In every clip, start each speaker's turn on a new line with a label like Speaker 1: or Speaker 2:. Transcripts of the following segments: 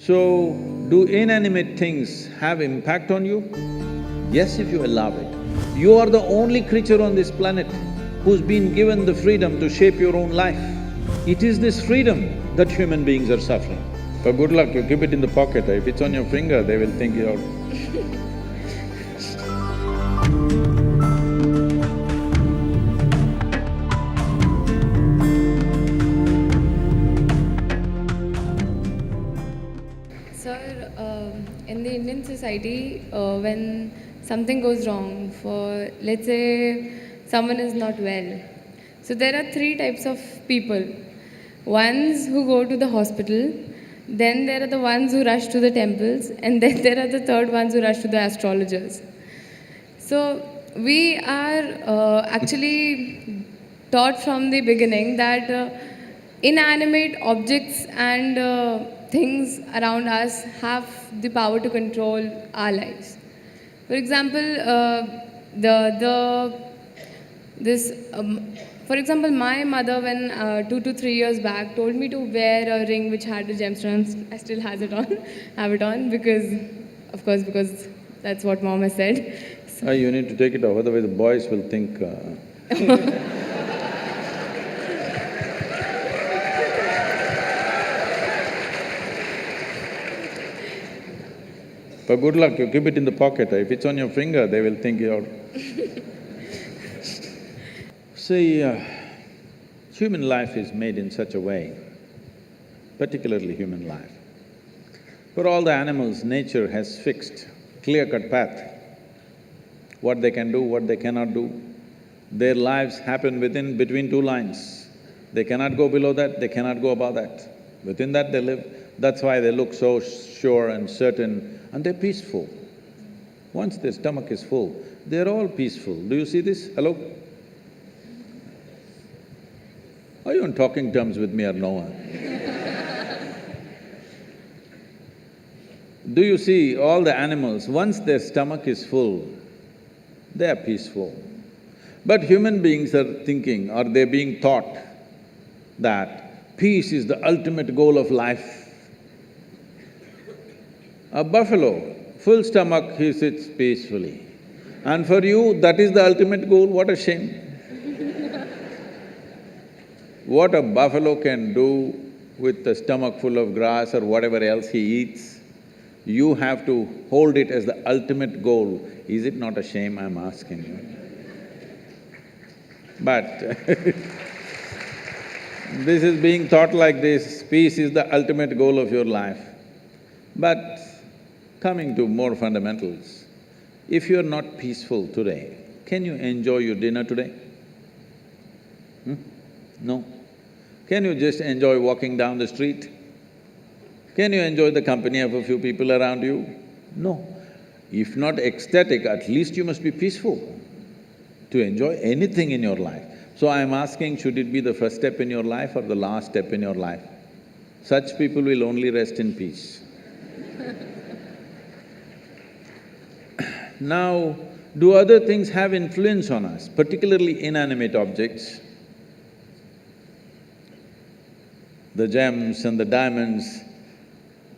Speaker 1: So, do inanimate things have impact on you? Yes, if you allow it. You are the only creature on this planet who's been given the freedom to shape your own life. It is this freedom that human beings are suffering. For good luck, you keep it in the pocket. If it's on your finger, they will think you're…
Speaker 2: Sir, in the Indian society, when something goes wrong for, let's say, someone is not well, so there are three types of people. Ones who go to the hospital, then there are the ones who rush to the temples, and then there are the third ones who rush to the astrologers. So we are actually taught from the beginning that inanimate objects and things around us have the power to control our lives. For example, for example, my mother, when 2 to 3 years back, told me to wear a ring which had the gemstones. I still have it on, because, of course, because that's what mom has said.
Speaker 1: You need to take it off, otherwise the boys will think For good luck, you keep it in the pocket. If it's on your finger, they will think you're… See, human life is made in such a way, particularly human life. For all the animals, nature has fixed clear-cut path, what they can do, what they cannot do. Their lives happen between two lines. They cannot go below that, they cannot go above that. Within that they live. That's why they look so sure and certain, and they're peaceful. Once their stomach is full, they're all peaceful. Do you see this? Hello? Are you on talking terms with me or no? Do you see all the animals, once their stomach is full, they are peaceful. But human beings are thinking, or they're being taught that peace is the ultimate goal of life. A buffalo, full stomach, he sits peacefully. And for you, that is the ultimate goal, what a shame. What a buffalo can do with a stomach full of grass or whatever else he eats, you have to hold it as the ultimate goal. Is it not a shame, I'm asking you? But this is being taught like this, peace is the ultimate goal of your life. But coming to more fundamentals, if you're not peaceful today, can you enjoy your dinner today? No. Can you just enjoy walking down the street? Can you enjoy the company of a few people around you? No. If not ecstatic, at least you must be peaceful to enjoy anything in your life. So I'm asking, should it be the first step in your life or the last step in your life? Such people will only rest in peace. Now, do other things have influence on us, particularly inanimate objects? The gems and the diamonds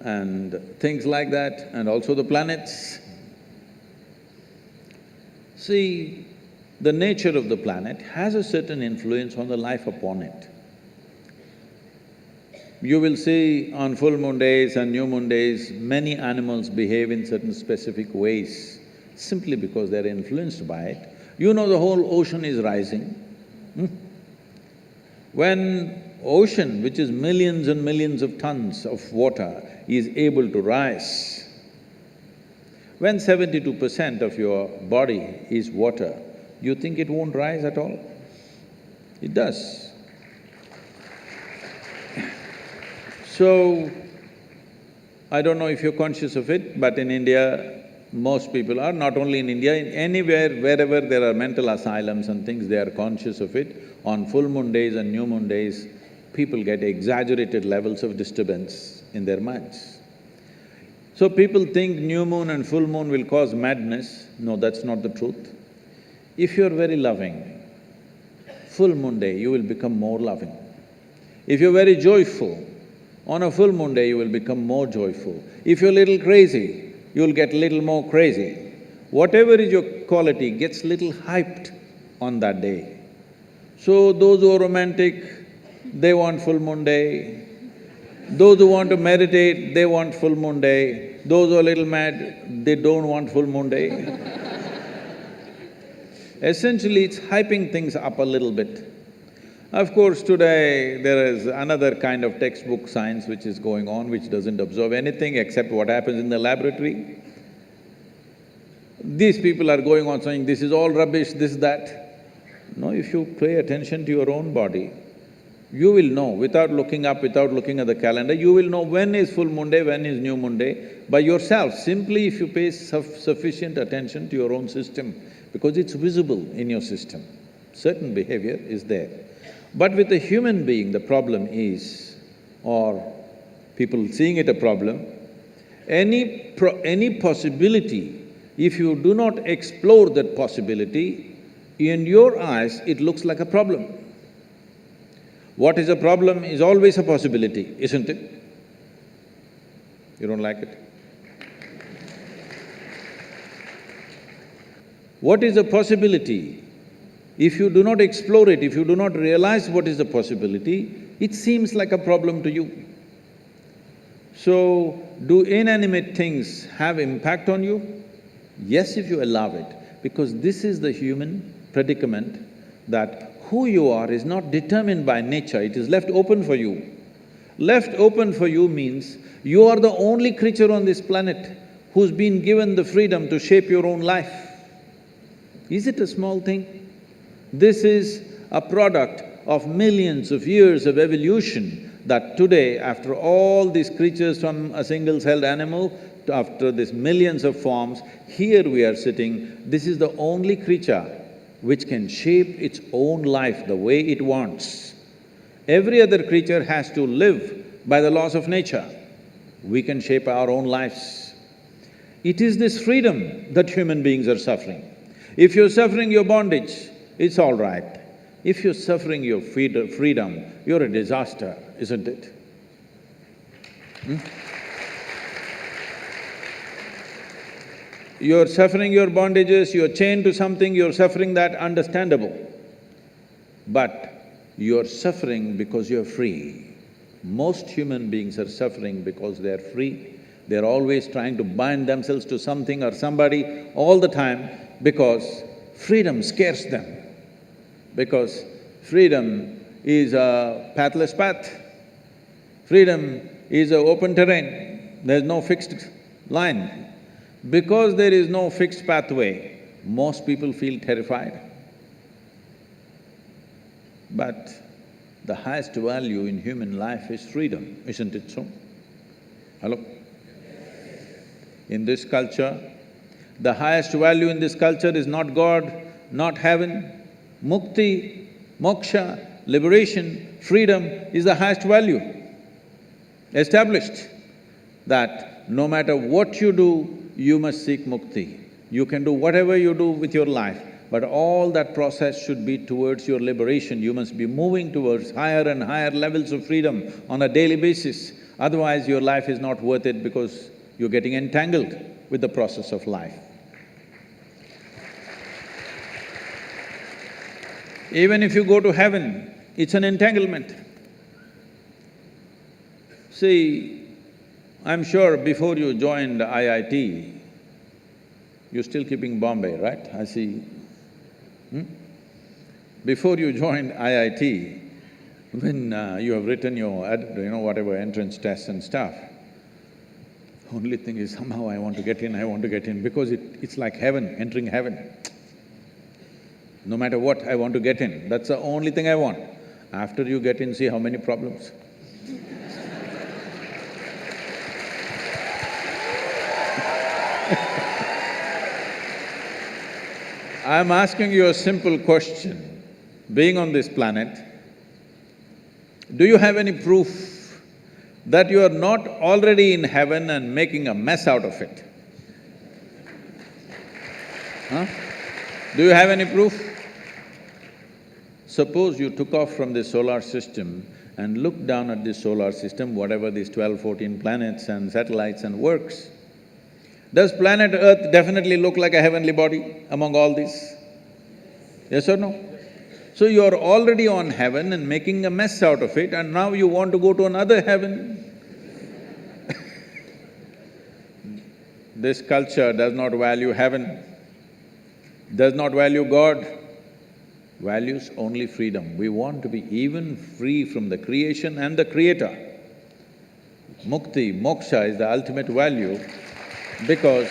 Speaker 1: and things like that, and also the planets. See, the nature of the planet has a certain influence on the life upon it. You will see on full moon days and new moon days, many animals behave in certain specific ways, simply because they're influenced by it. You know the whole ocean is rising. When ocean, which is millions and millions of tons of water, is able to rise, when 72% of your body is water, you think it won't rise at all? It does. So, I don't know if you're conscious of it, but in India, most people are, not only in India, anywhere, wherever there are mental asylums and things, they are conscious of it. On full moon days and new moon days, people get exaggerated levels of disturbance in their minds. So people think new moon and full moon will cause madness. No, that's not the truth. If you're very loving, full moon day you will become more loving. If you're very joyful, On a full moon day, you will become more joyful. If you're a little crazy, you'll get little more crazy. Whatever is your quality gets little hyped on that day. So those who are romantic, they want full moon day. Those who want to meditate, they want full moon day. Those who are a little mad, they don't want full moon day. Essentially, it's hyping things up a little bit. Of course, today there is another kind of textbook science which is going on, which doesn't observe anything except what happens in the laboratory. These people are going on saying, this is all rubbish, this, that. No, if you pay attention to your own body, you will know, without looking up, without looking at the calendar, you will know when is full moon day, when is new moon day, by yourself, simply if you pay sufficient attention to your own system, because it's visible in your system. Certain behavior is there. But with a human being, the problem is, or people seeing it a problem, any possibility, if you do not explore that possibility, in your eyes, it looks like a problem. What is a problem is always a possibility, isn't it? You don't like it? What is a possibility? If you do not explore it, if you do not realize what is the possibility, it seems like a problem to you. So, do inanimate things have impact on you? Yes, if you allow it, because this is the human predicament that who you are is not determined by nature, it is left open for you. Left open for you means you are the only creature on this planet who's been given the freedom to shape your own life. Is it a small thing? This is a product of millions of years of evolution that today, after all these creatures from a single-celled animal, after these millions of forms, here we are sitting, this is the only creature which can shape its own life the way it wants. Every other creature has to live by the laws of nature. We can shape our own lives. It is this freedom that human beings are suffering. If you're suffering your bondage, it's all right. If you're suffering your freedom, you're a disaster, isn't it? You're suffering your bondages, you're chained to something, you're suffering that, understandable. But you're suffering because you're free. Most human beings are suffering because they're free. They're always trying to bind themselves to something or somebody all the time because freedom scares them. Because freedom is a pathless path. Freedom is an open terrain, there's no fixed line. Because there is no fixed pathway, most people feel terrified. But the highest value in human life is freedom, isn't it so? Hello? In this culture, the highest value in this culture is not God, not heaven. Mukti, moksha, liberation, freedom is the highest value. Established that no matter what you do, you must seek mukti. You can do whatever you do with your life, but all that process should be towards your liberation. You must be moving towards higher and higher levels of freedom on a daily basis. Otherwise, your life is not worth it because you're getting entangled with the process of life. Even if you go to heaven, it's an entanglement. See, I'm sure before you joined IIT, you're still keeping Bombay, right? I see. Before you joined IIT, when you have written your whatever entrance tests and stuff, only thing is somehow I want to get in, because it's like heaven, entering heaven. No matter what, I want to get in, that's the only thing I want. After you get in, see how many problems. I'm asking you a simple question. Being on this planet, do you have any proof that you are not already in heaven and making a mess out of it? Huh? Do you have any proof? Suppose you took off from the solar system and look down at this solar system, whatever these 12, 14 planets and satellites and works, does planet Earth definitely look like a heavenly body among all these? Yes or no? So you're already on heaven and making a mess out of it, and now you want to go to another heaven. This culture does not value heaven, does not value God, values only freedom. We want to be even free from the creation and the creator. Mukti, moksha is the ultimate value because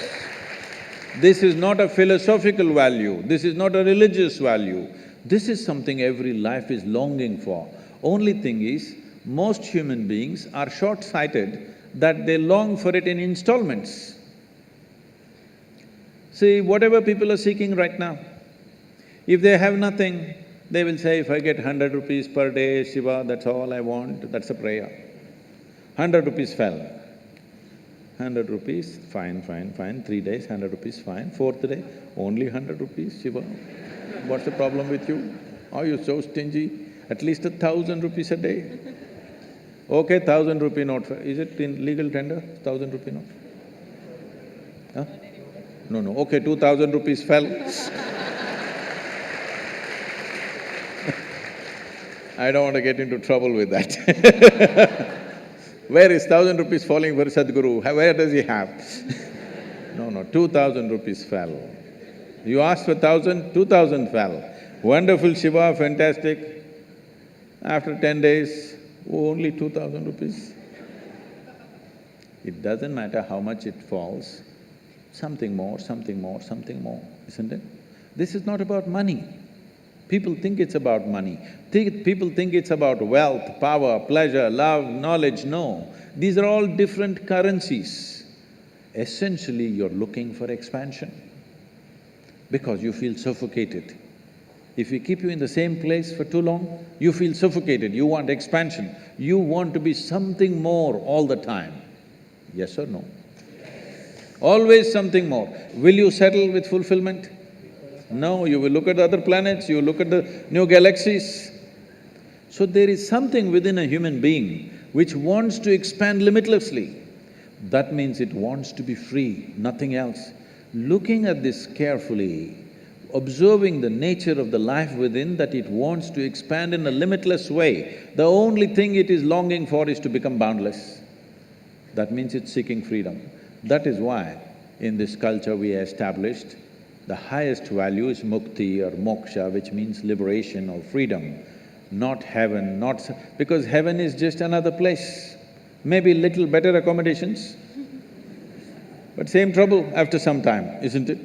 Speaker 1: this is not a philosophical value, this is not a religious value, this is something every life is longing for. Only thing is, most human beings are short-sighted that they long for it in installments. See, whatever people are seeking right now, if they have nothing, they will say, if I get 100 rupees per day, Shiva, that's all I want, that's a prayer. 100 rupees fell. 100 rupees, fine, 3 days, 100 rupees, fine. 4th day, only 100 rupees, Shiva. What's the problem with you? Are you so stingy? At least 1,000 rupees a day. Okay, 1,000 rupee note, is it in legal tender, 1,000 rupee note? Huh? No, okay, 2,000 rupees fell. I don't want to get into trouble with that. Where is 1,000 rupees falling for Sadhguru? Where does he have? No, 2,000 rupees fell. You asked for 1,000, 2,000 fell. Wonderful Shiva, fantastic. After 10 days, only 2,000 rupees. It doesn't matter how much it falls, something more, isn't it? This is not about money. People think it's about money. People think it's about wealth, power, pleasure, love, knowledge. No, these are all different currencies. Essentially, you're looking for expansion because you feel suffocated. If we keep you in the same place for too long, you feel suffocated, you want expansion. You want to be something more all the time. Yes or no? Always something more. Will you settle with fulfillment? No, you will look at other planets, you will look at the new galaxies. So there is something within a human being which wants to expand limitlessly. That means it wants to be free, nothing else. Looking at this carefully, observing the nature of the life within, that it wants to expand in a limitless way, the only thing it is longing for is to become boundless. That means it's seeking freedom. That is why in this culture we established the highest value is mukti or moksha, which means liberation or freedom, not heaven, because heaven is just another place. Maybe little better accommodations, but same trouble after some time, isn't it?